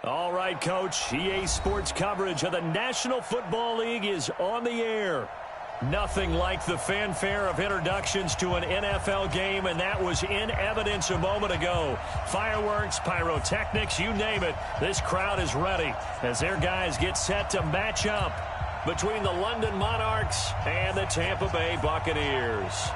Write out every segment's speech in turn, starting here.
All right, Coach. EA Sports coverage of the National Football League is on the air. Nothing like the fanfare of introductions to an NFL game, and that was in evidence a moment ago. Fireworks, pyrotechnics, you name it. This crowd is ready as their guys get set to match up between the London Monarchs and the Tampa Bay Buccaneers.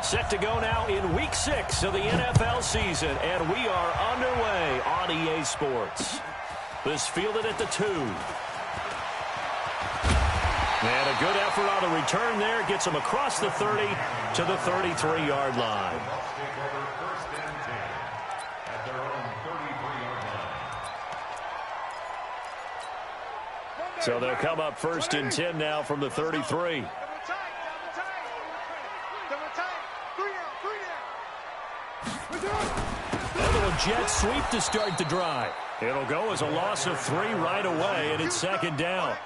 Set to go now in Week 6 of the NFL season, and we are underway on EA Sports. This fielded at the 2. And a good effort on the return there. Gets him across the 30 to the 33-yard line. So they'll come up 1st and 10 now from the 33. Jet sweep to start the drive. It'll go as a loss of 3 right away, and it's 2nd down.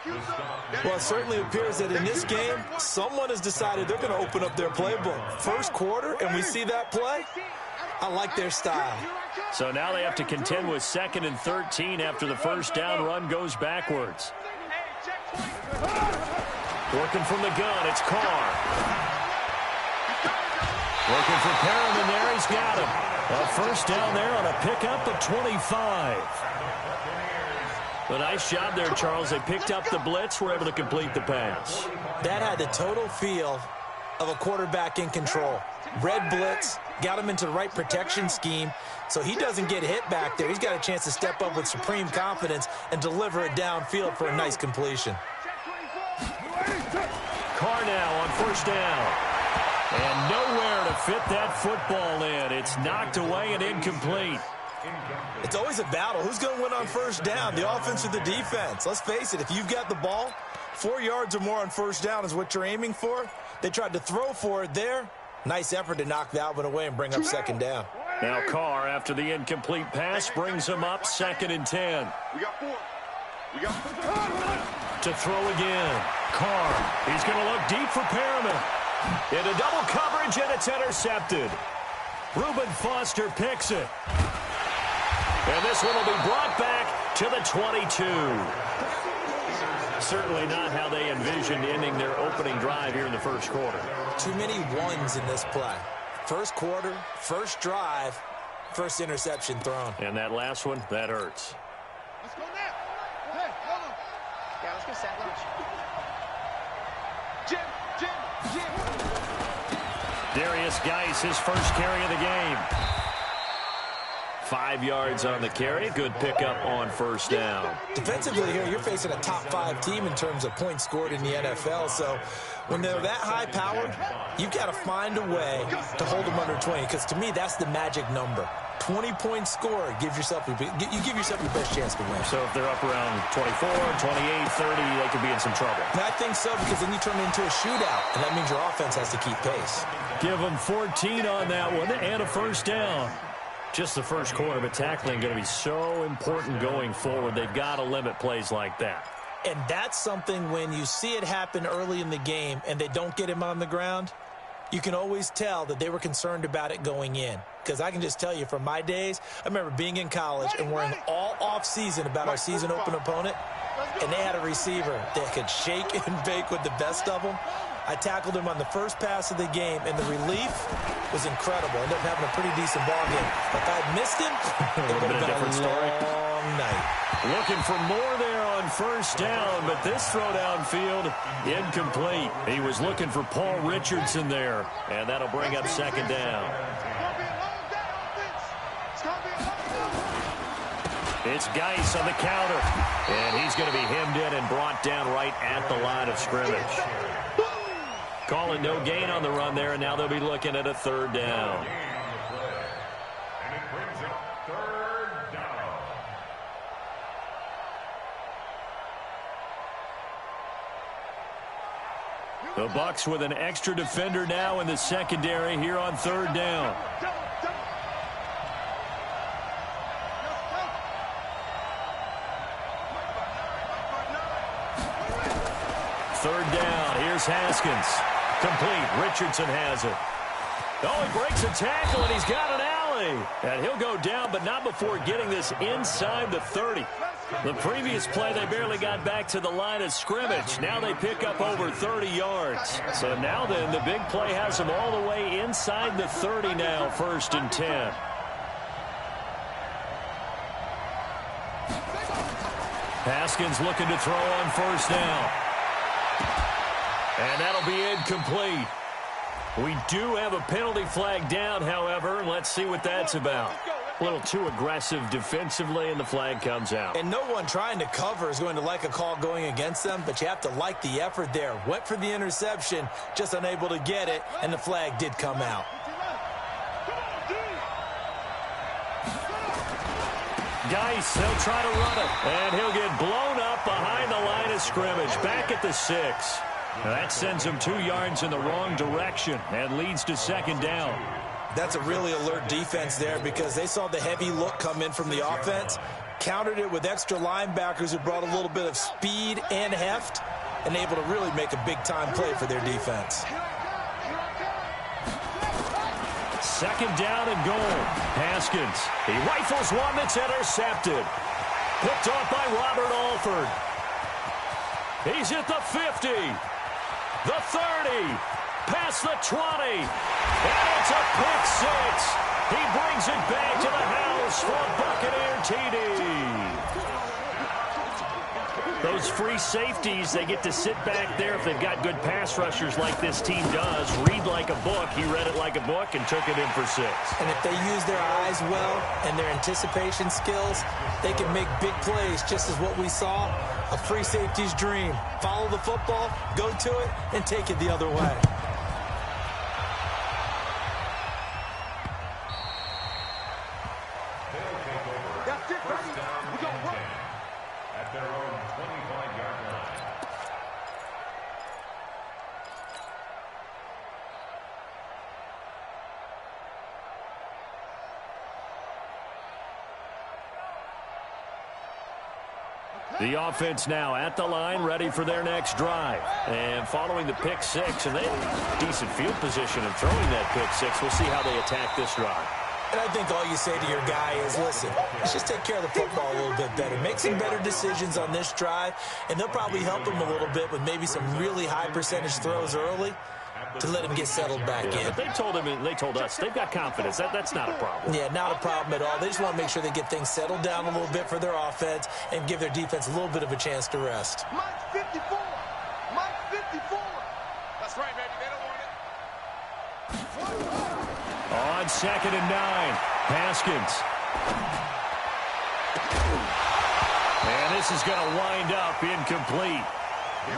Well, it certainly appears that in this game, someone has decided they're going to open up their playbook. First quarter, and we see that play. I like their style. So now they have to contend with 2nd and 13 after the first down run goes backwards. Working from the gun, it's Carr. Looking for Perriman there, he's got him. A first down there on a pickup of 25. A nice job there, Charles. They picked up the blitz, were able to complete the pass. That had the total feel of a quarterback in control. Red blitz, got him into the right protection scheme, so he doesn't get hit back there. He's got a chance to step up with supreme confidence and deliver it downfield for a nice completion. Carr now on first down. And nowhere to fit that football in. It's knocked away and incomplete. It's always a battle. Who's going to win on first down, the offense or the defense? Let's face it, if you've got the ball, 4 yards or more on first down is what you're aiming for. They tried to throw for it there. Nice effort to knock that one away and bring up 2nd down. Now Carr, after the incomplete pass, brings him up 2nd and 10. We got 4. To throw again. Carr, he's going to look deep for Perriman. Into double coverage, and it's intercepted. Reuben Foster picks it. And this one will be brought back to the 22. Certainly not how they envisioned ending their opening drive here in the first quarter. Too many ones in this play. First quarter, first drive, first interception thrown. And that last one, that hurts. Let's go now. Hey, hold on. Yeah, let's go set lunch. Jim. Darius Geis, his first carry of the game. 5 yards on the carry. Good pickup on first down. Defensively here, you're facing a top 5 team in terms of points scored in the NFL. So when they're that high powered, you've got to find a way to hold them under 20. Because to me, that's the magic number. 20 points scored, you give yourself your best chance to win. So if they're up around 24, 28, 30, they could be in some trouble. And I think so, because then you turn it into a shootout, and that means your offense has to keep pace. Give them 14 on that one and a first down. Just the first quarter, but tackling going to be so important going forward. They've got to limit plays like that. And that's something when you see it happen early in the game and they don't get him on the ground, you can always tell that they were concerned about it going in. Because I can just tell you from my days, I remember being in college and worrying all off-season about our season open opponent, and they had a receiver that could shake and bake with the best of them. I tackled him on the first pass of the game, and the relief was incredible. Ended up having a pretty decent ball game. If I'd missed him, it would have been a different story. Long night. Looking for more there on first down, but this throw downfield incomplete. He was looking for Paul Richardson there, and that'll bring up 2nd down. It's Geis on the counter, and he's going to be hemmed in and brought down right at the line of scrimmage. Calling no gain on the run there, and now they'll be looking at a 3rd down. The Bucs with an extra defender now in the secondary here on 3rd down. Here's Haskins. Complete. Richardson has it. Oh, he breaks a tackle, and he's got an alley. And he'll go down, but not before getting this inside the 30. The previous play, they barely got back to the line of scrimmage. Now they pick up over 30 yards. So now then, the big play has them all the way inside the 30 now, 1st and 10. Haskins looking to throw on 1st down. And that'll be incomplete. We do have a penalty flag down, however. Let's see what that's about. A little too aggressive defensively, and the flag comes out. And no one trying to cover is going to like a call going against them, but you have to like the effort there. Went for the interception, just unable to get it, and the flag did come out. Geis, they'll try to run it, and he'll get blown up behind the line of scrimmage, back at the 6. That sends him 2 yards in the wrong direction and leads to 2nd down. That's a really alert defense there because they saw the heavy look come in from the offense, countered it with extra linebackers who brought a little bit of speed and heft, and able to really make a big-time play for their defense. 2nd down and goal. Haskins. He rifles one that's intercepted. Picked off by Robert Alford. He's at the 50. The 30. Past the 20. And it's a pick 6. He brings it back to the house for a Buccaneer TD. Those free safeties, they get to sit back there if they've got good pass rushers like this team does. Read like a book. He read it like a book and took it in for 6. And if they use their eyes well and their anticipation skills, they can make big plays, just as what we saw, a free safety's dream. Follow the football, go to it, and take it the other way. The offense now at the line, ready for their next drive. And following the pick 6, and they have a decent field position of throwing that pick 6. We'll see how they attack this drive. And I think all you say to your guy is, listen, let's just take care of the football a little bit better. Make some better decisions on this drive, and they'll probably help him a little bit with maybe some really high percentage throws early to let him get settled back in. But they told him, and they told us, they've got confidence. That's not a problem. Yeah, not a problem at all. They just want to make sure they get things settled down a little bit for their offense and give their defense a little bit of a chance to rest. Mike 54. Mike 54. That's right, baby. They don't want it. On 2nd and 9, Haskins. And this is going to wind up incomplete.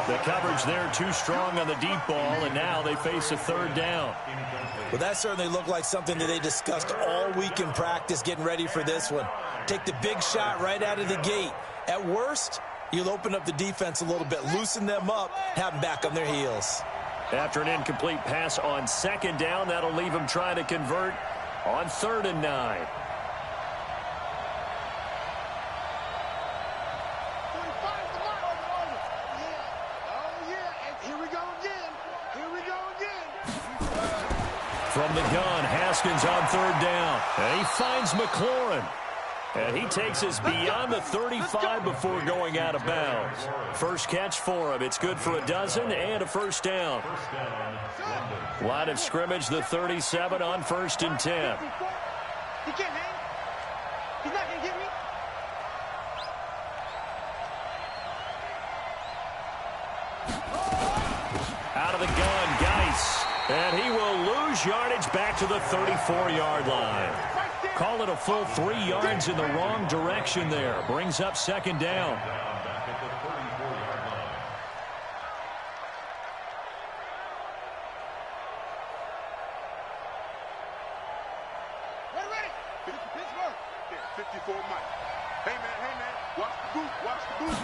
The coverage there too strong on the deep ball, and now they face a 3rd down. Well, that certainly looked like something that they discussed all week in practice getting ready for this one. Take the big shot right out of the gate. At worst, you'll open up the defense a little bit, loosen them up, have them back on their heels. After an incomplete pass on 2nd down, that'll leave them trying to convert on 3rd and 9. From the gun, Haskins on 3rd down. And he finds McLaurin. And he takes us beyond the 35 before going out of bounds. First catch for him. It's good for a dozen and a 1st down. Line of scrimmage, the 37 on 1st and 10. He can't hang. He's not going to get me. Out of the gun, Geis. And he will lose yardage back to the 34-yard line. Call it a full 3 yards in the wrong direction there. Brings up 2nd down. Ready. Pittsburgh. 54 Mike. Hey, man. Watch the boot. Watch the boot.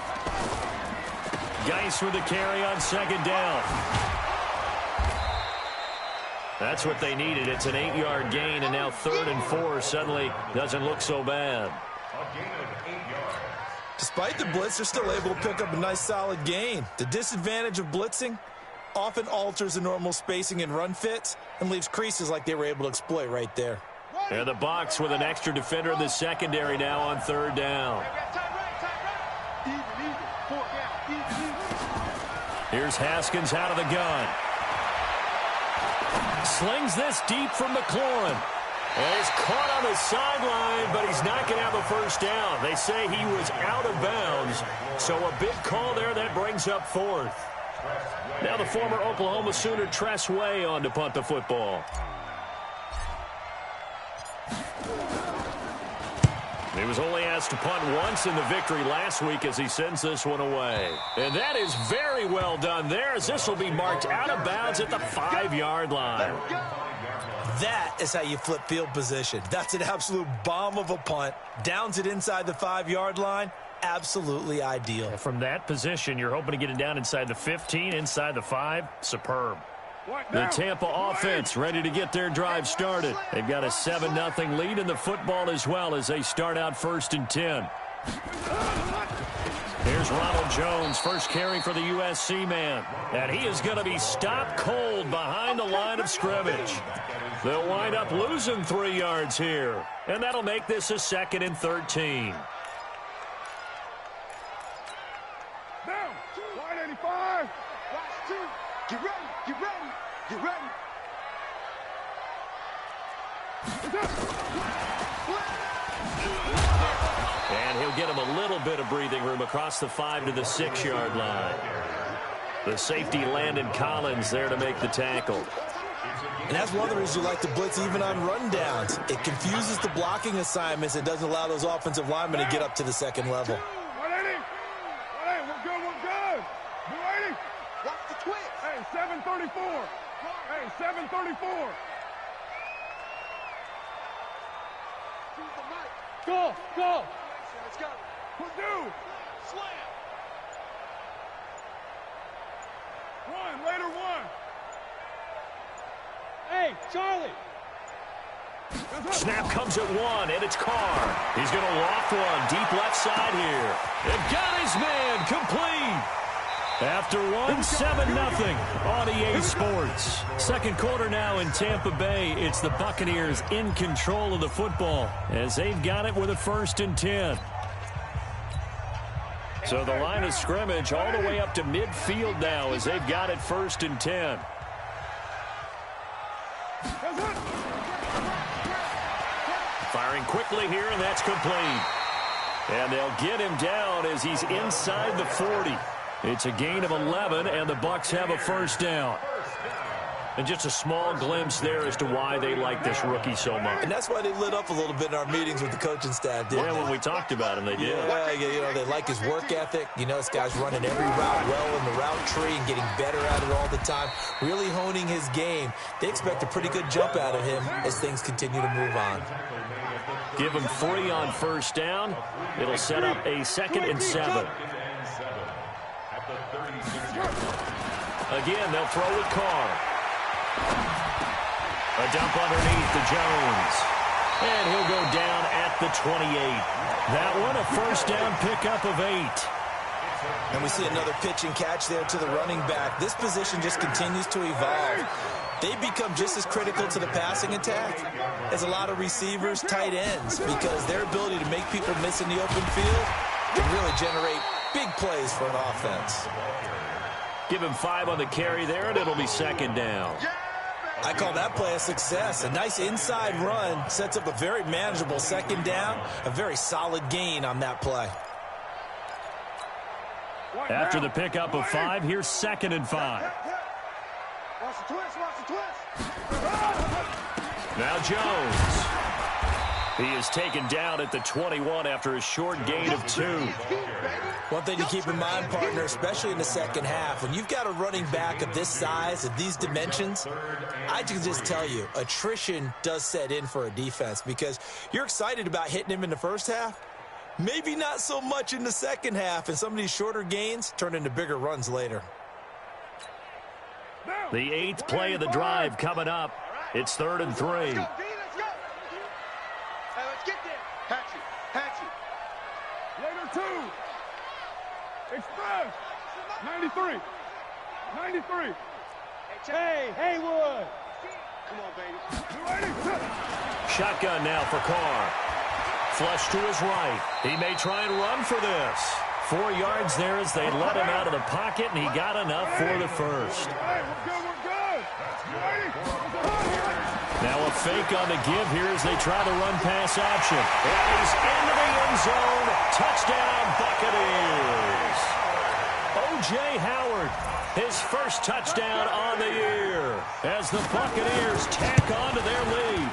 Geis with the carry on 2nd down. That's what they needed. It's an 8-yard gain, and now 3rd and 4 suddenly doesn't look so bad. Despite the blitz, they're still able to pick up a nice solid gain. The disadvantage of blitzing, often alters the normal spacing and run fits and leaves creases like they were able to exploit right there. And the Bucs with an extra defender in the secondary now on third down. Here's Haskins out of the gun. Slings this deep from McLaurin. And he's caught on the sideline, but he's not going to have a first down. They say he was out of bounds, so a big call there that brings up fourth. Now the former Oklahoma Sooner Tress Way on to punt the football. He was only asked to punt once in the victory last week as he sends this one away. And that is very well done there, as this will be marked out of bounds at the 5-yard line. That is how you flip field position. That's an absolute bomb of a punt. Downs it inside the 5-yard line. Absolutely ideal. From that position, you're hoping to get it down inside the 15, inside the 5. Superb. The Tampa offense ready to get their drive started. They've got a 7-0 lead in the football as well as they start out 1st and 10. Here's Ronald Jones, first carry for the USC man. And he is going to be stopped cold behind the line of scrimmage. They'll wind up losing 3 yards here. And that'll make this a 2nd and 13. Down. Line 85. Last 2. Get ready. Get ready. Get ready. And he'll get him a little bit of breathing room across the 5 to the 6-yard line. The safety Landon Collins there to make the tackle. And that's one of the reasons you like to blitz even on rundowns. It confuses the blocking assignments. It doesn't allow those offensive linemen to get up to the second level. 180. 180. We're good. We're good. 180. Watch the twist. Hey, 734. Hey, 734. Go. Go. Let's go. Purdue. Slam. Run. Later one. Hey, Charlie. Snap comes at 1, and it's Carr. He's going to loft one deep left side here. They've got his man complete. After 7-0 on EA Sports. Second quarter now in Tampa Bay. It's the Buccaneers in control of the football as they've got it with a 1st and 10. So the line of scrimmage all the way up to midfield now as they've got it 1st and 10. Firing quickly here, and that's complete. And they'll get him down as he's inside the 40. It's a gain of 11, and the Bucs have a 1st down. And just a small glimpse there as to why they like this rookie so much. And that's why they lit up a little bit in our meetings with the coaching staff, didn't they? When we talked about him, they did. Yeah, they like his work ethic. You know, this guy's running every route well in the route tree and getting better at it all the time, really honing his game. They expect a pretty good jump out of him as things continue to move on. Give him 3 on 1st down. It'll set up a 2nd and 7. Again, they'll throw with Carr. A dump underneath to Jones. And he'll go down at the 28. That one a 1st down pickup of 8. And we see another pitch and catch there to the running back. This position just continues to evolve. They become just as critical to the passing attack as a lot of receivers, tight ends, because their ability to make people miss in the open field can really generate big plays for an offense. Give him 5 on the carry there, and it'll be 2nd down. I call that play a success. A nice inside run sets up a very manageable 2nd down, a very solid gain on that play. After the pickup of 5, here's 2nd and 5. Watch the twist. Watch the twist. Now Jones. He is taken down at the 21 after a short gain of 2. One thing to keep in mind, partner, especially in the second half, when you've got a running back of this size, of these dimensions, I can just tell you, attrition does set in for a defense because you're excited about hitting him in the first half. Maybe not so much in the second half, and some of these shorter gains turn into bigger runs later. The 8th play of the drive coming up. It's 3rd and 3. Let's go. Hey, let's get there. Hatchet. Hatchet. Later 2. Express. 93. 93. Hey, Haywood. Come on, baby. Shotgun now for Carr. Flush to his right. He may try and run for this. 4 yards there as they let him out of the pocket, and he got enough for the first. Hey, we're good. Now a fake on the give here as they try the run-pass option. And he's into the end zone. Touchdown, Buccaneers. O.J. Howard, his first touchdown on the year as the Buccaneers tack on to their lead.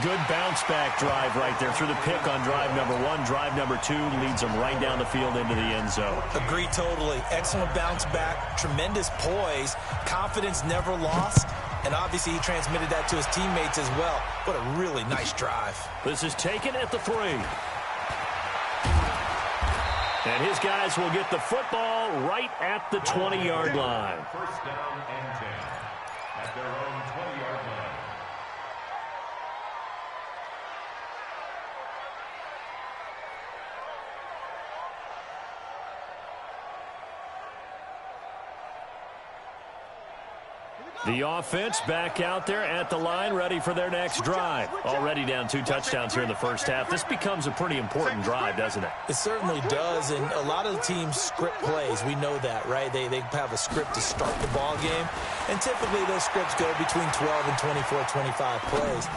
Good bounce-back drive right there through the pick on drive number 1. Drive number 2 leads them right down the field into the end zone. Agree totally. Excellent bounce-back, tremendous poise, confidence never lost, and obviously he transmitted that to his teammates as well. What a really nice drive. This is taken at the 3. And his guys will get the football right at the 20-yard line. First down and 10 at their own 20-yard line. The offense back out there at the line, ready for their next drive. Already down 2 touchdowns here in the first half. This becomes a pretty important drive, doesn't it? It certainly does, and a lot of the teams script plays. We know that, right? They have a script to start the ball game, and typically those scripts go between 12 and 24, 25 plays.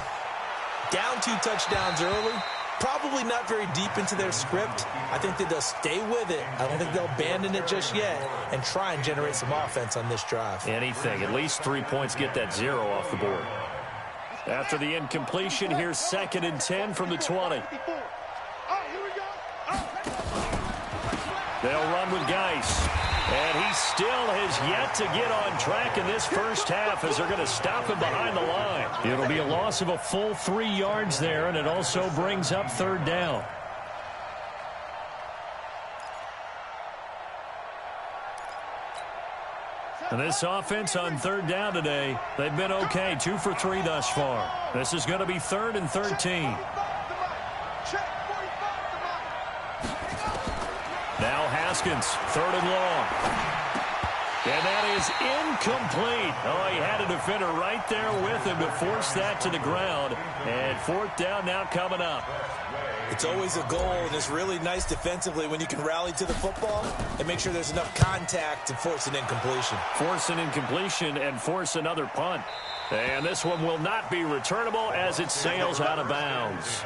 Down 2 touchdowns early, probably not very deep into their script. I think that they'll stay with it. I don't think they'll abandon it just yet and try and generate some offense on this drive. Anything. At least 3 points, get that 0 off the board. After the incompletion, here's 2nd and 10 from the 20. They'll run with Geis. And he still has yet to get on track in this first half as they're going to stop him behind the line. It'll be a loss of a full 3 yards there, and it also brings up 3rd down. And this offense on 3rd down today, they've been okay. 2 for 3 thus far. This is going to be 3rd and 13. Now Haskins, 3rd and long. And that is incomplete. Oh, he had a defender right there with him to force that to the ground. And 4th down now coming up. It's always a goal, and it's really nice defensively when you can rally to the football and make sure there's enough contact to force an incompletion. Force an incompletion and force another punt. And this one will not be returnable as it sails out of bounds.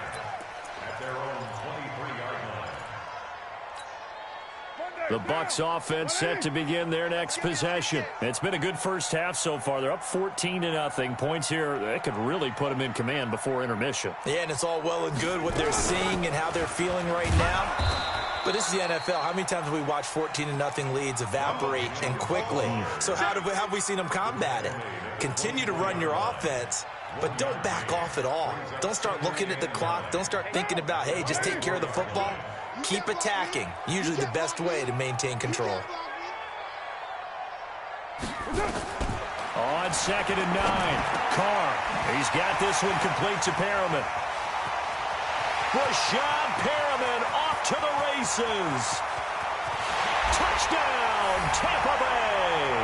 The Bucs offense set to begin their next possession. It's been a good first half so far. They're up 14-0. Points here, they could really put them in command before intermission. Yeah, and it's all well and good what they're seeing and how they're feeling right now. But this is the NFL. How many times have we watched 14-0 leads evaporate and quickly? So how have we seen them combat it? Continue to run your offense, but don't back off at all. Don't start looking at the clock. Don't start thinking about, hey, just take care of the football. Keep attacking. Usually the best way to maintain control. On 2nd and 9, Carr. He's got this one complete to Perriman. Rashad Perriman off to the races. Touchdown, Tampa Bay.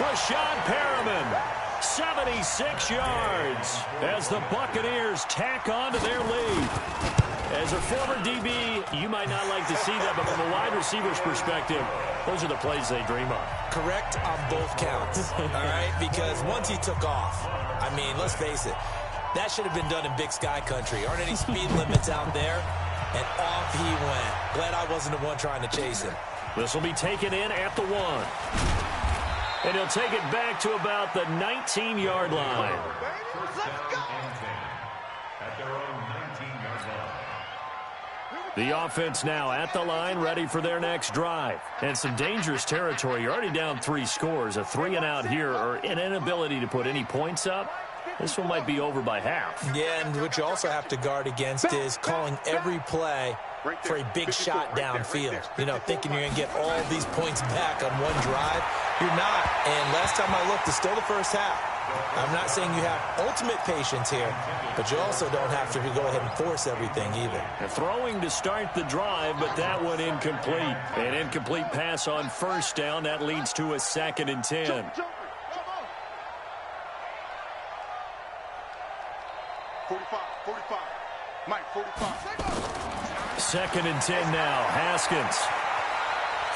Rashad Perriman, 76 yards as the Buccaneers tack on to their lead. As a former DB, you might not like to see that, but from a wide receiver's perspective, those are the plays they dream of. Correct on both counts, all right? Because once he took off, I mean, let's face it, that should have been done in Big Sky country. Aren't any speed limits out there? And off he went. Glad I wasn't the one trying to chase him. This will be taken in at the 1. And he'll take it back to about the 19-yard line. The offense now at the line, ready for their next drive. And some dangerous territory. You're already down 3 scores. A 3-and-out here, or an inability to put any points up. This one might be over by half. Yeah, and what you also have to guard against is calling every play for a big shot downfield. You know, thinking you're going to get all these points back on one drive. You're not. And last time I looked, it's still the first half. I'm not saying you have ultimate patience here, but you also don't have to go ahead and force everything either. They're throwing to start the drive, but that one incomplete. An incomplete pass on 1st down. That leads to a 2nd and 10. 45, 45. Mike, 45. 2nd and 10 now. Haskins.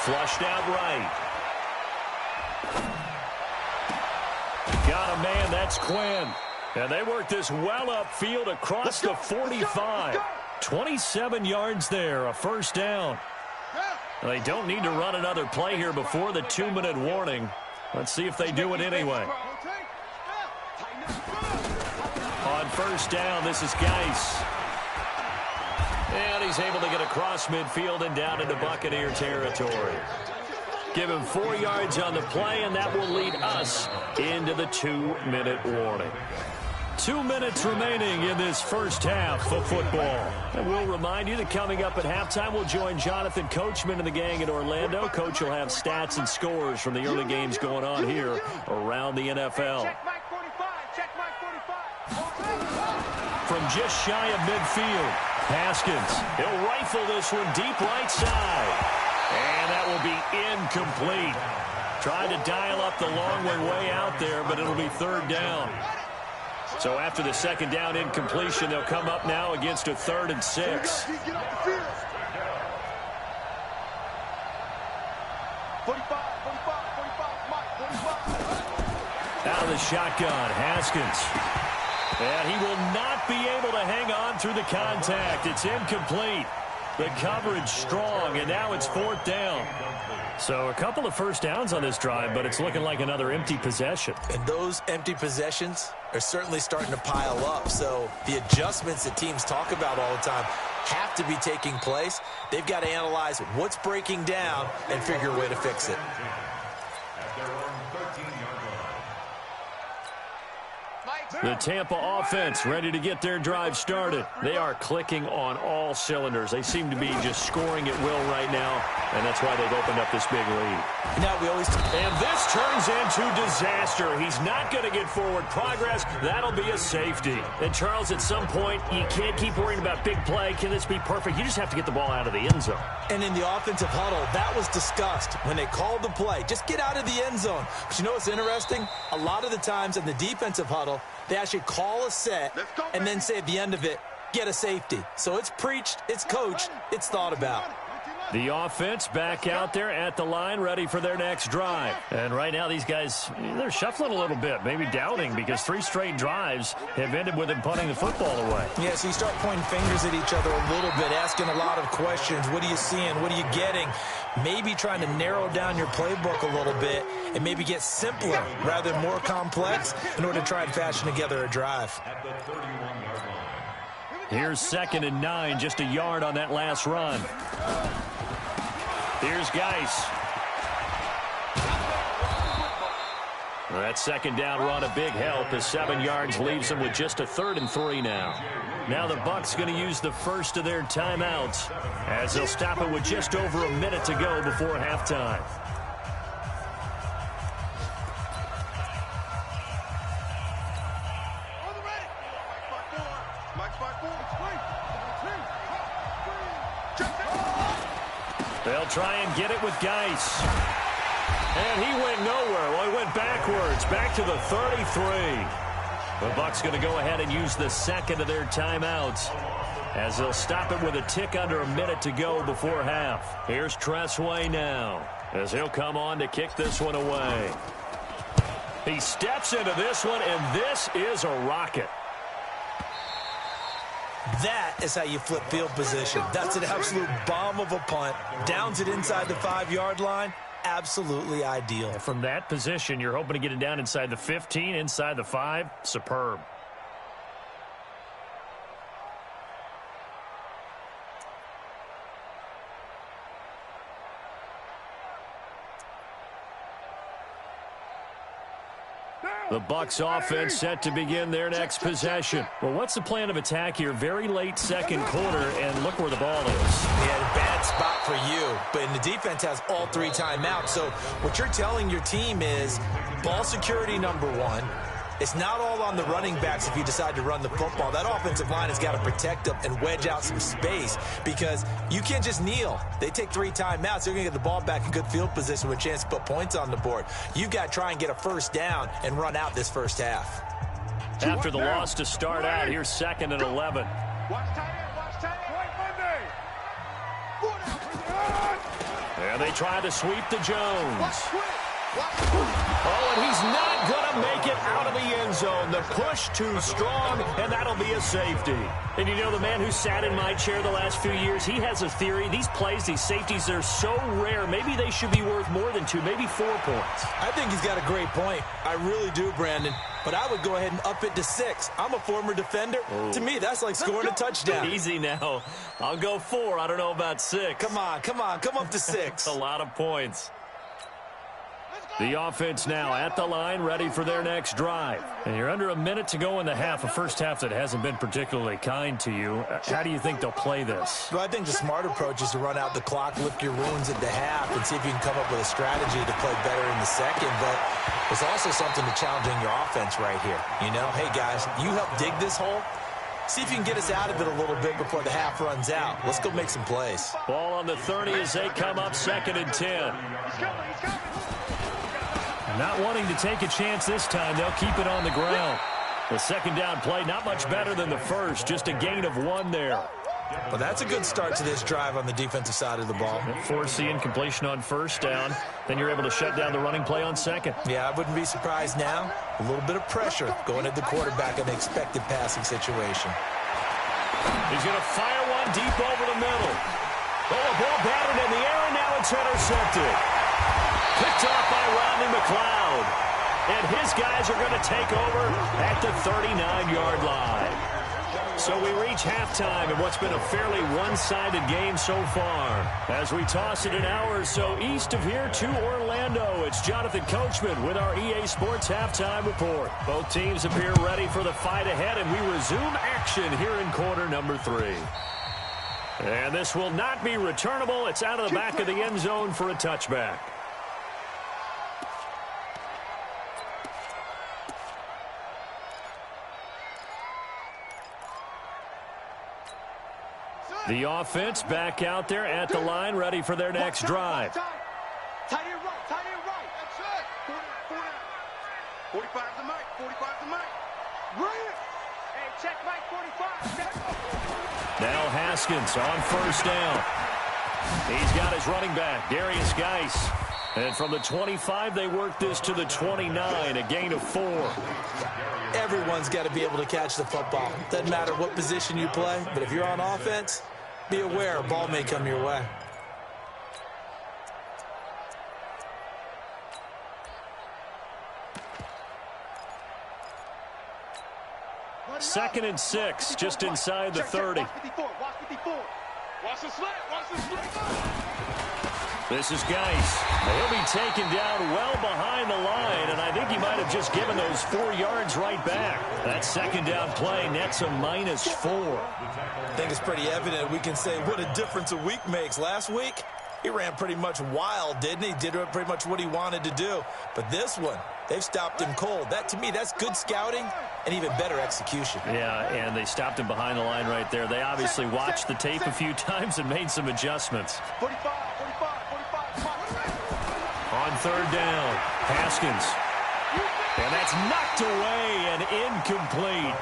Flushed out right. Got a man. That's Quinn. And they work this well upfield across the 45. 27 yards there. A first down. They don't need to run another play here before the 2-minute warning. Let's see if they do it anyway. On first down, this is Geis. And he's able to get across midfield and down into Buccaneer territory. Give him 4 yards on the play, and that will lead us into the 2-minute warning. 2 minutes remaining in this first half of football. And we'll remind you that coming up at halftime, we'll join Jonathan Coachman and the gang in Orlando. Coach will have stats and scores from the early games going on here around the NFL. From just shy of midfield, Haskins. He'll rifle this one deep right side. And that will be incomplete. Tried to dial up the long way out there, but it'll be 3rd down. So after the 2nd down incompletion, they'll come up now against a 3rd and 6. 45, Mike, 45. Out of the shotgun, Haskins. And he will not be able to hang on through the contact. It's incomplete. The coverage strong, and now it's 4th down. So a couple of first downs on this drive, but it's looking like another empty possession. And those empty possessions are certainly starting to pile up. So the adjustments that teams talk about all the time have to be taking place. They've got to analyze what's breaking down and figure a way to fix it. The Tampa offense ready to get their drive started. They are clicking on all cylinders. They seem to be just scoring at will right now, and that's why they've opened up this big lead. Now and this turns into disaster. He's not going to get forward progress. That'll be a safety. And, Charles, at some point, you can't keep worrying about big play. Can this be perfect? You just have to get the ball out of the end zone. And in the offensive huddle, that was discussed when they called the play. Just get out of the end zone. But you know what's interesting? A lot of the times in the defensive huddle, they actually call a set and then say at the end of it, get a safety. So it's preached, it's coached, it's thought about. The offense back out there at the line, ready for their next drive. And right now, these guys, they're shuffling a little bit, maybe doubting, because 3 straight drives have ended with them punting the football away. Yeah, so you start pointing fingers at each other a little bit, asking a lot of questions. What are you seeing? What are you getting? Maybe trying to narrow down your playbook a little bit and maybe get simpler rather than more complex in order to try and fashion together a drive. Here's 2nd and 9, just a yard on that last run. Here's Geis. That 2nd down run, a big help as 7 yards leaves them with just a 3rd and 3 now. Now the Bucs going to use the first of their timeouts as they'll stop it with just over a minute to go before halftime. They'll try and get it with Geis. And he went nowhere. Well, he went backwards, back to the 33. The Bucs going to go ahead and use the 2nd of their timeouts as they'll stop it with a tick under a minute to go before half. Here's Tressway now as he'll come on to kick this one away. He steps into this one, and this is a rocket. That is how you flip field position. That's an absolute bomb of a punt. Downs it inside the 5-yard line. Absolutely ideal. From that position, you're hoping to get it down inside the 15, inside the 5. Superb. The Bucs offense set to begin their next possession. Well, what's the plan of attack here? Very late 2nd quarter, and look where the ball is. Yeah, bad spot for you, but the defense has all 3 timeouts. So what you're telling your team is ball security number 1. It's not all on the running backs if you decide to run the football. That offensive line has got to protect them and wedge out some space because you can't just kneel. They take 3 timeouts. They're going to get the ball back in good field position with a chance to put points on the board. You've got to try and get a first down and run out this first half. After the loss to start out, here's 2nd and 11. Watch tight end, watch tight end. Right Monday. And they try to sweep to Jones. Oh, and he's not going to make it out of the end zone. The push too strong, and that'll be a safety. And you know, the man who sat in my chair the last few years, he has a theory. These plays, these safeties, they're so rare. Maybe they should be worth more than 2, maybe 4 points. I think he's got a great point. I really do, Brandon. But I would go ahead and up it to 6. I'm a former defender. To me, that's like scoring a touchdown. Easy now. I'll go 4. I don't know about 6. Come on. Come up to 6. A lot of points. The offense now at the line, ready for their next drive. And you're under a minute to go in the half, a first half that hasn't been particularly kind to you. How do you think they'll play this? Well, I think the smart approach is to run out the clock, lift your wounds at the half, and see if you can come up with a strategy to play better in the second. But there's also something to challenging your offense right here. You know, hey, guys, you help dig this hole. See if you can get us out of it a little bit before the half runs out. Let's go make some plays. Ball on the 30 as they come up 2nd and 10. Not wanting to take a chance this time, they'll keep it on the ground. The 2nd down play, not much better than the first, just a gain of 1 there. Well, that's a good start to this drive on the defensive side of the ball. Force the incompletion on 1st down, then you're able to shut down the running play on 2nd. Yeah, I wouldn't be surprised now. A little bit of pressure going at the quarterback in an expected passing situation. He's going to fire one deep over the middle. Oh, a ball batted in the air, and now it's intercepted. Picked off by Rodney McLeod. And his guys are going to take over at the 39-yard line. So we reach halftime in what's been a fairly one-sided game so far. As we toss it an hour or so east of here to Orlando, it's Jonathan Coachman with our EA Sports Halftime Report. Both teams appear ready for the fight ahead, and we resume action here in quarter number 3. And this will not be returnable. It's out of the back of the end zone for a touchback. The offense back out there at the line, ready for their next drive. Tight end right, tight end right. That's it. 45 to Mike, 45 to Mike. Brilliant. Hey, check Mike 45. Now Haskins on 1st down. He's got his running back, Darius Geis. And from the 25, they work this to the 29, a gain of 4. Everyone's got to be able to catch the football. Doesn't matter what position you play, but if you're on offense, be aware a ball may come your way. Second and 6, just inside the 30. Watch the slant, watch the slant. This is Geis. He'll be taken down well behind the line, and I think he might have just given those 4 yards right back. That 2nd down play nets a -4. I think it's pretty evident we can say what a difference a week makes. Last week, he ran pretty much wild, didn't he? Did pretty much what he wanted to do. But this one, they've stopped him cold. That, to me, that's good scouting and even better execution. Yeah, and they stopped him behind the line right there. They obviously watched the tape a few times and made some adjustments. 45. On 3rd down, Haskins. And that's knocked away and incomplete.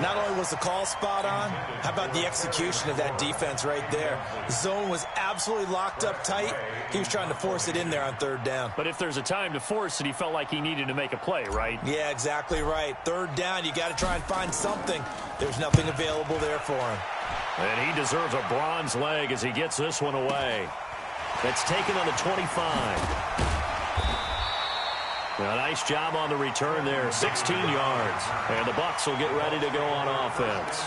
Not only was the call spot on, how about the execution of that defense right there? The zone was absolutely locked up tight. He was trying to force it in there on 3rd down. But if there's a time to force it, he felt like he needed to make a play, right? Yeah, exactly right. 3rd down, you got to try and find something. There's nothing available there for him. And he deserves a bronze leg as he gets this one away. That's taken on the 25. A nice job on the return there, 16 yards. And the Bucs will get ready to go on offense.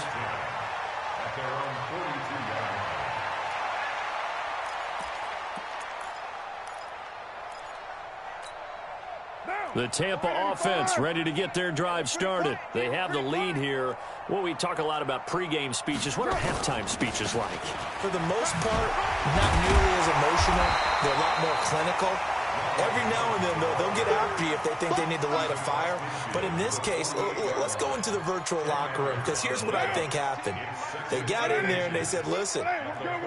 The Tampa offense ready to get their drive started. They have the lead here. Well, we talk a lot about pregame speeches. What are halftime speeches like? For the most part, not nearly as emotional. They're a lot more clinical. Every now and then, though, they'll get after you if they think they need to light a fire. But in this case, let's go into the virtual locker room, because here's what I think happened. They got in there and they said, listen,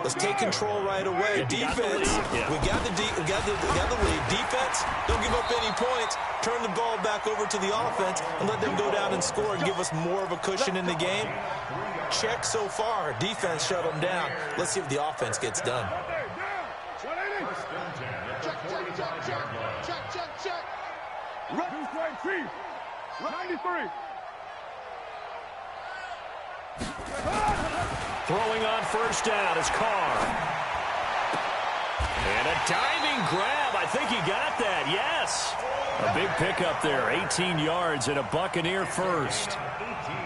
let's take control right away. Defense, we got the lead. Defense, don't give up any points. Turn the ball back over to the offense and let them go down and score and give us more of a cushion in the game. Check so far. Defense shut them down. Let's see if the offense gets done. Check. Two strike, Chief. 93. Throwing on first down is Carr. And a diving grab. I think he got that. Yes. A big pickup there. 18 yards and a Buccaneer first.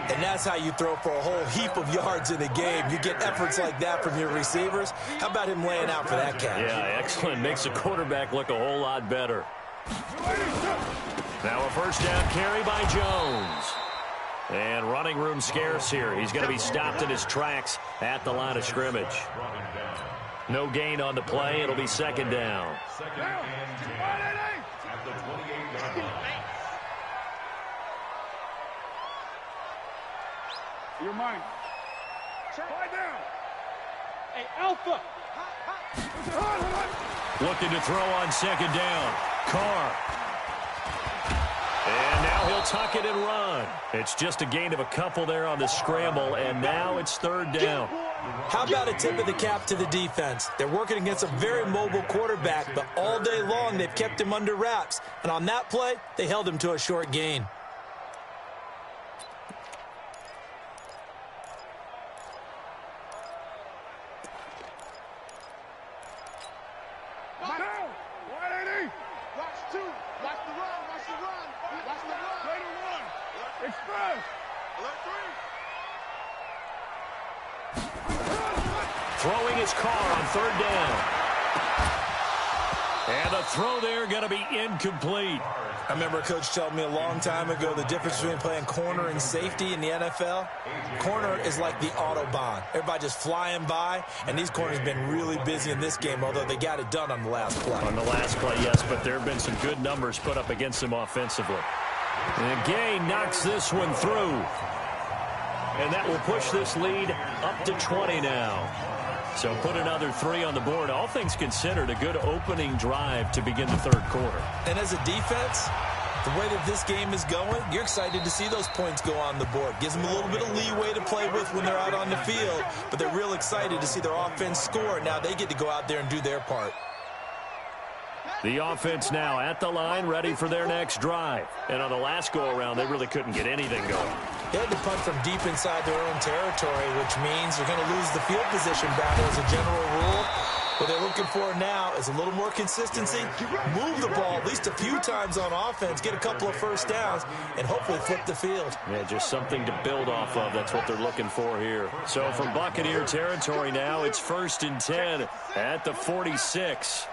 And that's how you throw for a whole heap of yards in a game. You get efforts like that from your receivers. How about him laying out for that catch? Yeah, excellent. Makes the quarterback look a whole lot better. Now a first down carry by Jones. And running room scarce here. He's going to be stopped in his tracks at the line of scrimmage. No gain on the play. It'll be second down. Second and 10 at the 28-yard line. Your mind. Slide down. Hey, Alpha. Looking to throw on second down. Carr. And now he'll tuck it and run. It's just a gain of a couple there on the scramble, and now it's third down. How about a tip of the cap to the defense? They're working against a very mobile quarterback, but all day long they've kept him under wraps. And on that play, they held him to a short gain. Throwing his Carr on third down. And the throw there going to be incomplete. I remember a coach telling me a long time ago the difference between playing corner and safety in the NFL. Corner is like the Autobahn. Everybody just flying by, and these corners have been really busy in this game, although they got it done on the last play. On the last play, yes, but there have been some good numbers put up against them offensively. And Gay knocks this one through. And that will push this lead up to 20 now. So put another 3 on the board. All things considered, a good opening drive to begin the third quarter. And as a defense, the way that this game is going, you're excited to see those points go on the board. Gives them a little bit of leeway to play with when they're out on the field, but they're real excited to see their offense score. Now they get to go out there and do their part. The offense now at the line, ready for their next drive. And on the last go-around, they really couldn't get anything going. They had to punt from deep inside their own territory, which means they're going to lose the field position battle as a general rule. What they're looking for now is a little more consistency, move the ball at least a few times on offense, get a couple of first downs, and hopefully flip the field. Yeah, just something to build off of. That's what they're looking for here. So from Buccaneer territory now, it's 1st and 10 at the 46.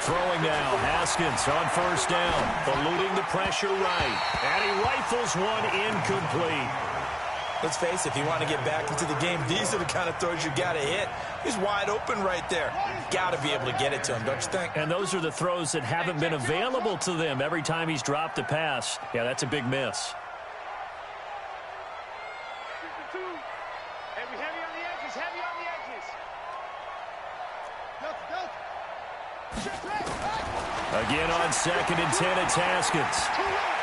Throwing now, Haskins on first down, eluding the pressure right, and he rifles one incomplete. Let's face it, if you want to get back into the game, these are the kind of throws you got to hit. He's wide open right there. Got to be able to get it to him, don't you think? And those are the throws that haven't been available to them every time he's dropped a pass. Yeah, that's a big miss. Again on 2nd and 10, it's Haskins.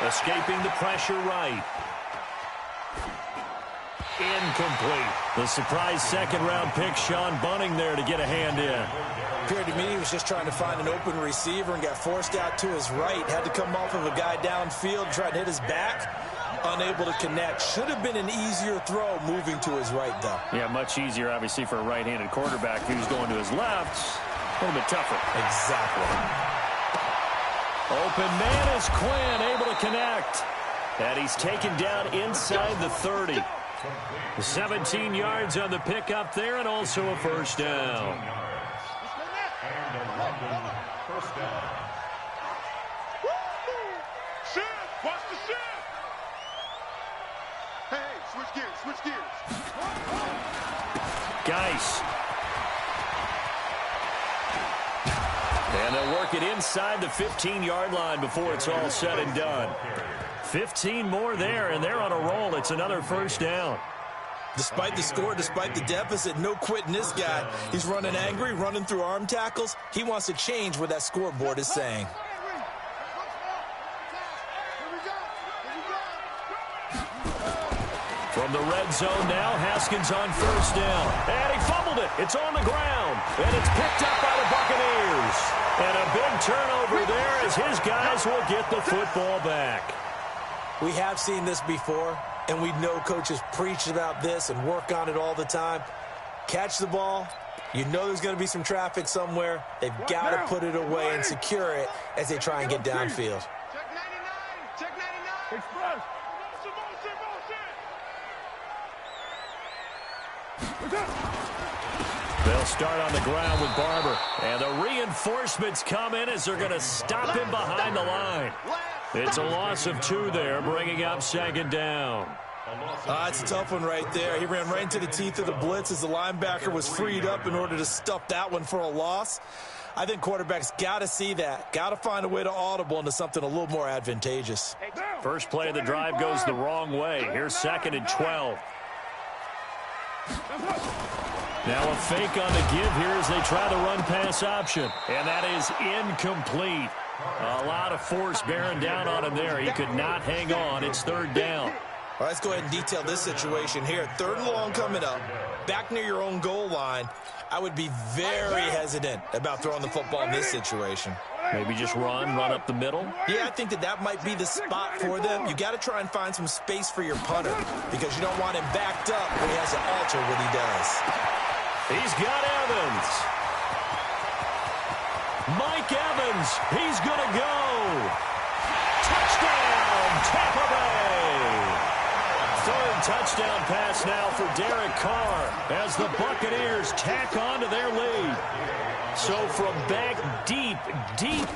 Escaping the pressure right. Incomplete. The surprise second-round pick, Sean Bunning there to get a hand in. Appeared to me he was just trying to find an open receiver and got forced out to his right. Had to come off of a guy downfield, tried to hit his back. Unable to connect. Should have been an easier throw moving to his right, though. Yeah, much easier, obviously, for a right-handed quarterback who's going to his left. A little bit tougher. Exactly. Open man is Quinn, able to connect. And he's taken down inside the 30. 17 yards on the pickup there, and also a first down. First down. Shift! Watch the shift! Hey, switch gears. Geis. And they'll work it inside the 15-yard line before it's all said and done. 15 more there, and they're on a roll. It's another first down. Despite the score, despite the deficit, no quitting this guy. He's running angry, running through arm tackles. He wants to change what that scoreboard is saying. From the red zone now, Haskins on first down. And he fumbled it. It's on the ground. And it's picked up by the Buccaneers. And a big turnover there as his guys will get the football back. We have seen this before, and we know coaches preach about this and work on it all the time. Catch the ball. You know there's going to be some traffic somewhere. They've got to put it away and secure it as they try and get downfield. Check 99. Check 99. Express. They'll start on the ground with Barber. And the reinforcements come in as they're going to stop him behind the line. It's a loss of 2 there, bringing up second down. It's a tough one right there. He ran right into the teeth of the blitz as the linebacker was freed up in order to stuff that one for a loss. I think quarterbacks got to see that. Got to find a way to audible into something a little more advantageous. First play of the drive goes the wrong way. Here's 2nd and 12. Now a fake on the give here as they try the run-pass option. And that is incomplete. A lot of force bearing down on him there. He could not hang on. It's 3rd down. All right, let's go ahead and detail this situation here. 3rd and long coming up. Back near your own goal line. I would be very hesitant about throwing the football in this situation. Maybe just run up the middle? Yeah, I think that might be the spot for them. You got to try and find some space for your punter because you don't want him backed up when he has to alter what he does. He's got Evans. Mike Evans, he's going to go. Touchdown, Tampa Bay. 3rd touchdown pass now for Derek Carr as the Buccaneers tack on to their lead. So from back deep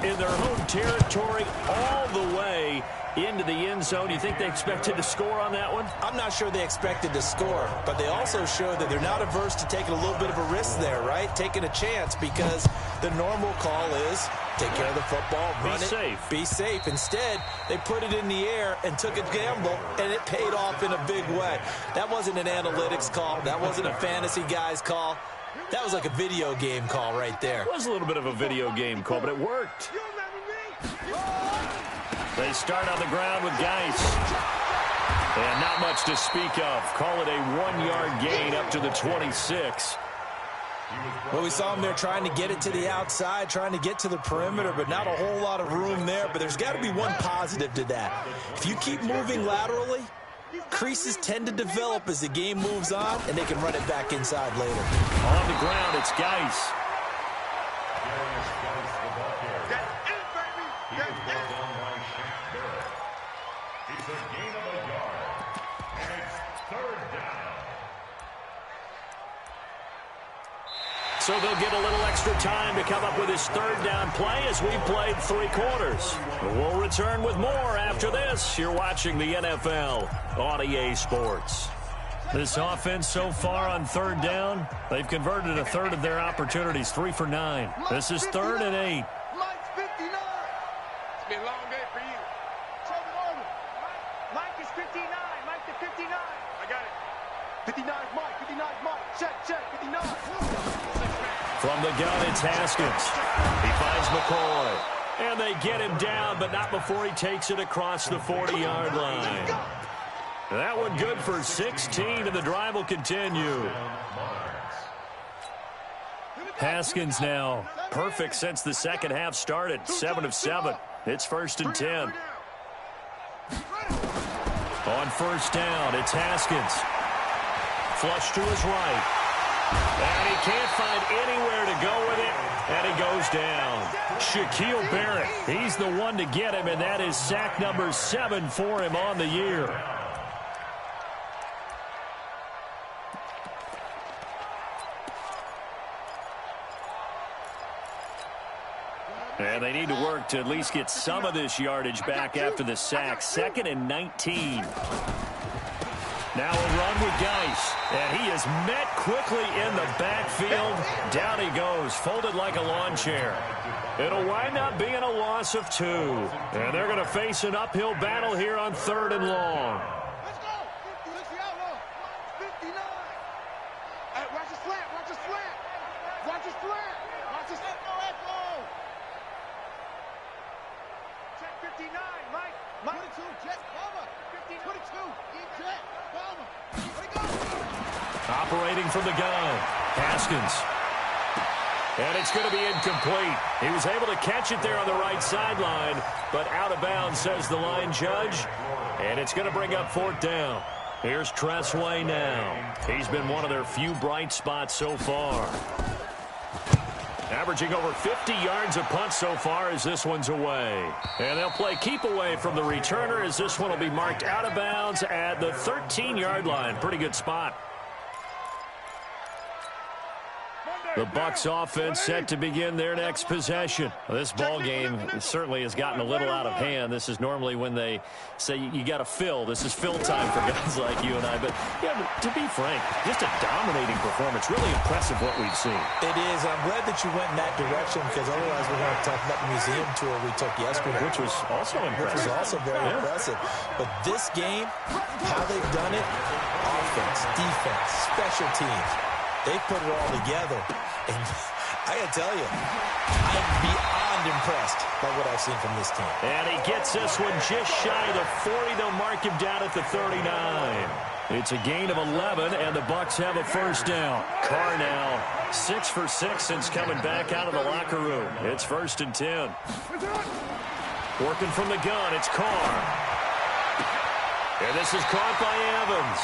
in their home territory all the way into the end zone, you think they expected to score on that one? I'm not sure they expected to score, but they also show that they're not averse to taking a little bit of a risk there, right? Taking a chance because the normal call is take care of the football, run it, be safe. Instead, they put it in the air and took a gamble, and it paid off in a big way. That wasn't an analytics call. That wasn't a fantasy guy's call. That was like a video game call right there. It was a little bit of a video game call, but it worked. They start on the ground with Geis. And not much to speak of. Call it a 1-yard gain up to the 26. Well, we saw him there trying to get it to the outside, trying to get to the perimeter, but not a whole lot of room there. But there's got to be one positive to that. If you keep moving laterally, creases tend to develop as the game moves on, and they can run it back inside later. On the ground, it's Geis. So they'll get a little extra time to come up with his 3rd down play as we played 3 quarters. We'll return with more after this. You're watching the NFL on EA Sports. This offense so far on 3rd down, they've converted 1/3 of their opportunities, 3 for 9. This is 3rd and 8. Mike's 59. It's been a long day for you. Check it over. Mike is 59. Mike to 59. I got it. 59 is Mike. 59 is Mike. Check. 59. From the gun, it's Haskins. He finds McCoy. And they get him down, but not before he takes it across the 40-yard line. That one good for 16, and the drive will continue. Haskins now perfect since the second half started. 7 of 7. It's 1st and 10. On 1st down, it's Haskins. Flush to his right. And he can't find anywhere to go with it, and he goes down. Shaquille Barrett, he's the one to get him, and that is sack number 7 for him on the year. And they need to work to at least get some of this yardage back after the sack. 2nd and 19. Now a run with Geis. And he is met quickly in the backfield. Down he goes, folded like a lawn chair. It'll wind up being a loss of 2. And they're going to face an uphill battle here on 3rd and long. Let's go. 50 outlaw. 59. Hey, watch the slant. Watch the slant. Watch the slant. Watch the slant. Echo. Check 59, Mike. 22, Jet, Palmer. 22, Jet, Palmer. Operating from the gun, Haskins. And it's going to be incomplete. He was able to catch it there on the right sideline, but out of bounds, says the line judge. And it's going to bring up 4th down. Here's Tressway now. He's been one of their few bright spots so far. Averaging over 50 yards a punt so far as this one's away. And they'll play keep away from the returner as this one will be marked out of bounds at the 13-yard line. Pretty good spot. The Bucs offense set to begin their next possession. This ball game certainly has gotten a little out of hand. This is normally when they say you got to fill. This is fill time for guys like you and I. But yeah, to be frank, just a dominating performance. Really impressive what we've seen. It is. I'm glad that you went in that direction because otherwise we're going to talk about the museum tour we took yesterday. Which was also impressive. Which was also very impressive. But this game, how they've done it, offense, defense, special teams. They put it all together, and I got to tell you, I'm beyond impressed by what I've seen from this team. And he gets this one just shy of the 40. They'll mark him down at the 39. It's a gain of 11, and the Bucs have a 1st down. Carr now 6 for 6 since coming back out of the locker room. It's 1st and 10. Working from the gun, it's Carr. And this is caught by Evans.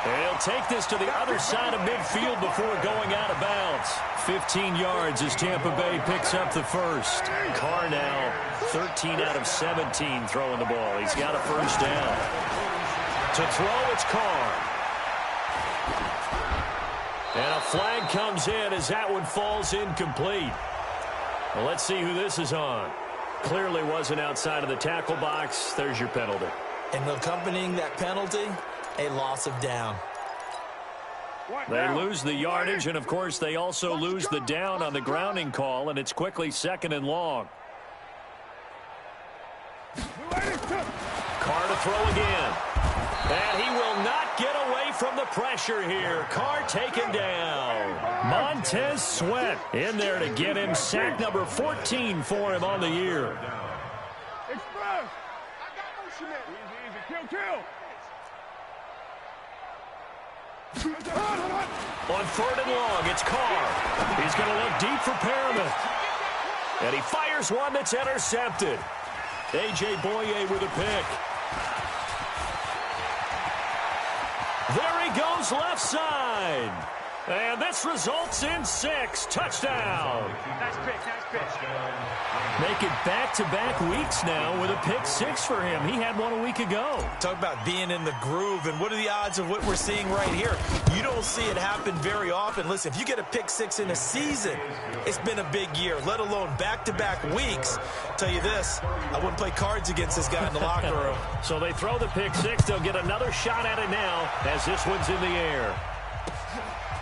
And he'll take this to the other side of midfield before going out of bounds. 15 yards as Tampa Bay picks up the 1st. Carr now 13 out of 17 throwing the ball. He's got a 1st down. To throw, it's Carr. And a flag comes in as that one falls incomplete. Well, let's see who this is on. Clearly wasn't outside of the tackle box. There's your penalty. And accompanying that penalty, a loss of down. They lose the yardage, and, of course, they also lose the down on the grounding call, and it's quickly 2nd and long. Carr to throw again. And he will not get away from the pressure here. Carr taken down. Montez Sweat in there to get him. Sack number 14 for him on the year. Express. I got motion there. Easy. Kill. On 3rd and long, it's Carr. He's going to look deep for Perriman. And he fires one that's intercepted. A.J. Boye with a pick. There he goes left side. And this results in 6. Touchdown. Nice pick. Make it back-to-back weeks now with a pick 6 for him. He had one a week ago. Talk about being in the groove, and what are the odds of what we're seeing right here? You don't see it happen very often. Listen, if you get a pick 6 in a season, it's been a big year, let alone back-to-back weeks. Tell you this, I wouldn't play cards against this guy in the locker room. So they throw the pick 6. They'll get another shot at it now as this one's in the air.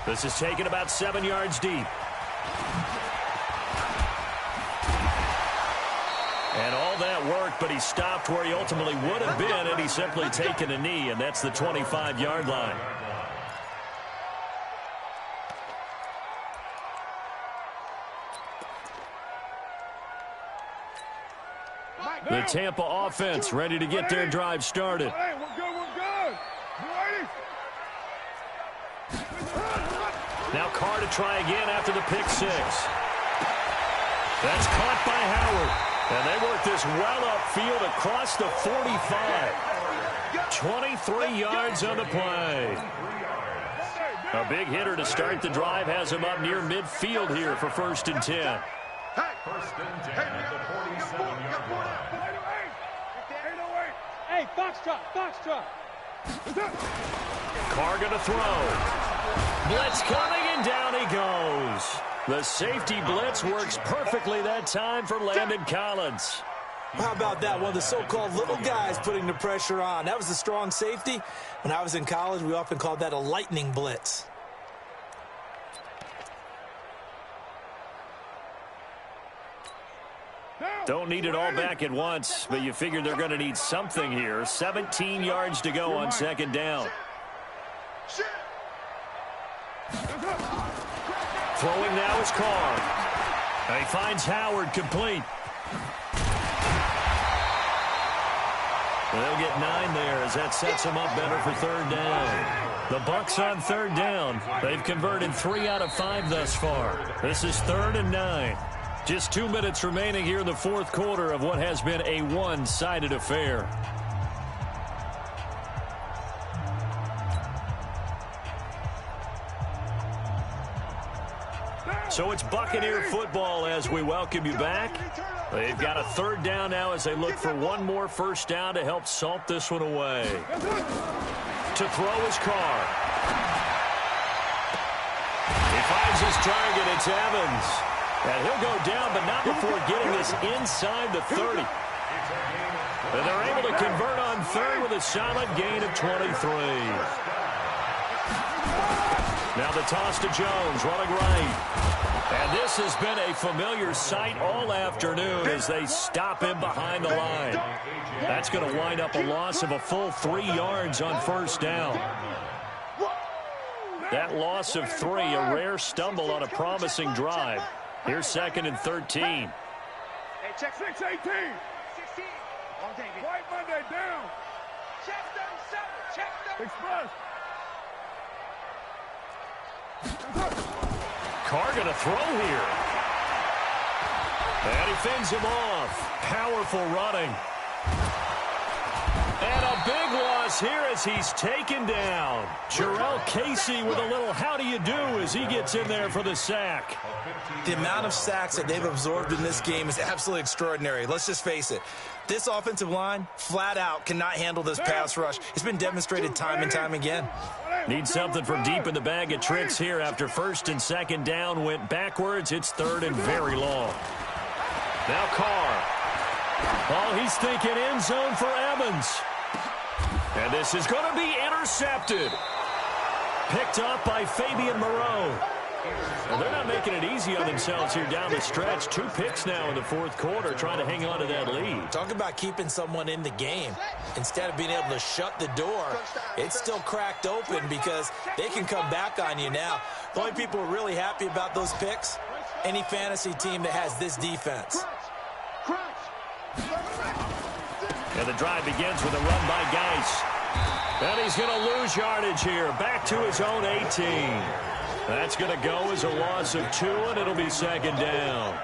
This is taken about 7 yards deep. And all that worked, but he stopped where he ultimately would have been, and he's simply taken a knee, and that's the 25-yard line. The Tampa offense ready to get their drive started. Hey, we're good. You ready? Now Carr to try again after the pick 6. That's caught by Howard. And they work this well upfield across the 45. 23 yards on the play. A big hitter to start the drive has him up near midfield here for 1st and 10. First and 10 at the 47-yard line. Hey, Foxtrot. Carr going to throw. Blitz coming, and down he goes. The safety blitz works perfectly that time for Landon Collins. How about that? One of the so-called little guys putting the pressure on. That was the strong safety. When I was in college, we often called that a lightning blitz. Don't need it all back at once, but you figure they're going to need something here. 17 yards to go on second down. Throwing now is Carr. He finds Howard complete. They'll get 9 there as that sets them up better for third down. The Bucs on third down. They've converted 3 out of 5 thus far. This is 3rd and 9. Just 2 minutes remaining here in the fourth quarter of what has been a one-sided affair. So it's Buccaneer football as we welcome you back. They've got a third down now as they look for one more first down to help salt this one away. To throw is Carr. He finds his target. It's Evans. And he'll go down, but not before getting this inside the 30. And they're able to convert on third with a solid gain of 23. Now the toss to Jones, running right. And this has been a familiar sight all afternoon as they stop him behind the line. That's going to wind up a loss of a full 3 yards on first down. That loss of 3, a rare stumble on a promising drive. Here's 2nd and 13. Hey, check 6-18. 16. Long David. White Monday down. Check 37. Check 37. Express. Carr going to throw here. And he fends him off. Powerful running. And a big loss here as he's taken down. Jarrell Casey with a little how do you do as he gets in there for the sack. The amount of sacks that they've absorbed in this game is absolutely extraordinary. Let's just face it. This offensive line, flat out, cannot handle this pass rush. It's been demonstrated time and time again. Need something from deep in the bag of tricks here after first and second down went backwards. It's third and very long. Now Carr. Oh, he's thinking end zone for Evans. And this is going to be intercepted. Picked up by Fabian Moreau. Well, they're not making it easy on themselves here down the stretch. 2 picks now in the fourth quarter trying to hang on to that lead. Talk about keeping someone in the game. Instead of being able to shut the door, it's still cracked open because they can come back on you now. The only people who are really happy about those picks, any fantasy team that has this defense. And the drive begins with a run by Geis. And he's going to lose yardage here. Back to his own 18. That's going to go as a loss of 2, and it'll be second down.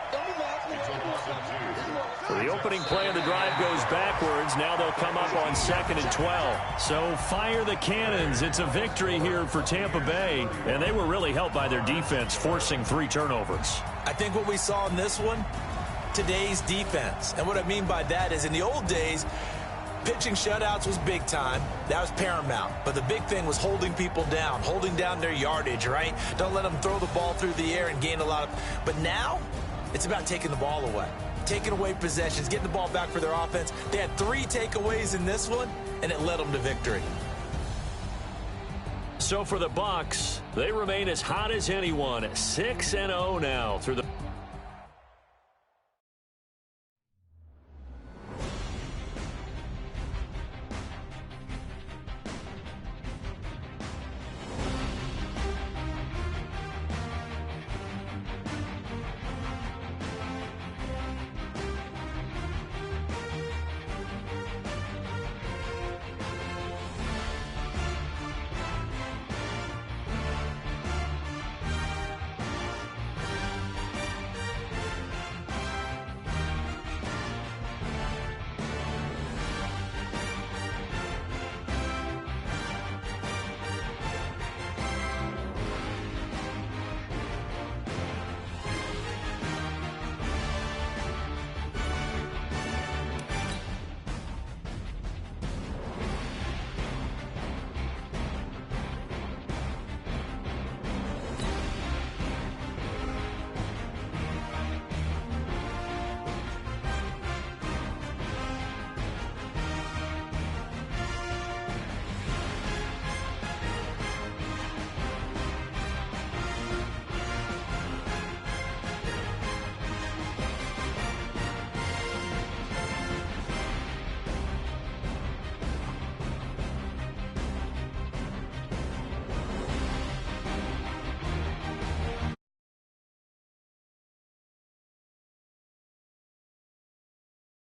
So the opening play of the drive goes backwards. Now they'll come up on 2nd and 12. So fire the cannons. It's a victory here for Tampa Bay, and they were really helped by their defense, forcing 3 turnovers. I think what we saw in this one, today's defense. And what I mean by that is in the old days, pitching shutouts was big time. That was paramount. But the big thing was holding people down, holding down their yardage, right? Don't let them throw the ball through the air and gain a lot of... But now, it's about taking the ball away. Taking away possessions, getting the ball back for their offense. They had 3 takeaways in this one, and it led them to victory. So for the Bucs, they remain as hot as anyone, 6-0 now through the...